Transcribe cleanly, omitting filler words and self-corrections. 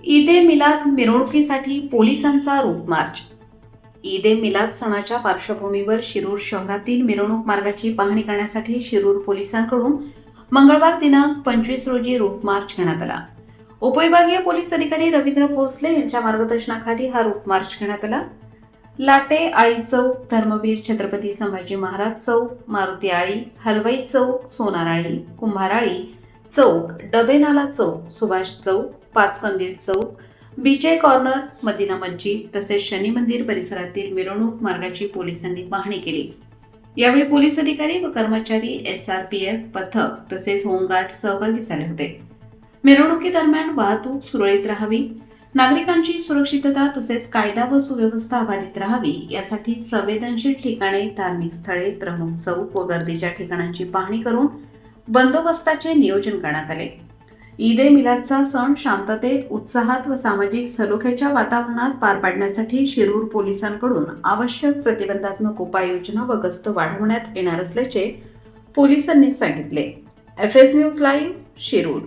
ईद ए मिलाद मिरवणुकीसाठी पोलिसांचा route march. Eid ए मिलाद सणाच्या पार्श्वभूमीवर शिरूर शहरातील मिरवणूक मार्गाची पाहणी करण्यासाठी शिरूर पोलिसांकडून मंगळवार दिनांक 25 रोजी रूट मार्च घेण्यात आला. उपविभागीय पोलीस अधिकारी रवींद्र भोसले यांच्या मार्गदर्शनाखाली हा रूट मार्च घेण्यात आला. लाटे आळी चौक, धर्मवीर छत्रपती संभाजी महाराज चौक, मारुती आळी, हलवाई चौक, सोनार आळी, कुंभार आळी चौक, डबेनाला चौक, सुभाष चौक, पाचकंदील चौक, बीजे कॉर्नर, मदिना मस्जिद तसेच शनी मंदिर परिसरातील मिरवणूक मार्गाची पोलिसांनी पाहणी केली. यावेळी पोलीस अधिकारी व कर्मचारी, SRPF पथक तसेच होमगार्ड सहभागी झाले होते. मिरवणुकीदरम्यान वाहतूक सुरळीत राहावी, नागरिकांची सुरक्षितता तसेच कायदा व सुव्यवस्था अबाधित राहावी यासाठी संवेदनशील ठिकाणे, धार्मिक स्थळे, प्रमुख चौक व गर्दीच्या ठिकाणांची पाहणी करून बंदोबस्ताचे नियोजन करण्यात आले. ईद ए मिलादचा सण शांततेत, उत्साहात व सामाजिक सलोख्याच्या वातावरणात पार पाडण्यासाठी शिरूर पोलिसांकडून आवश्यक प्रतिबंधात्मक उपाययोजना व गस्त वाढवण्यात येणार असल्याचे पोलिसांनी सांगितले. FS news live, Shirur.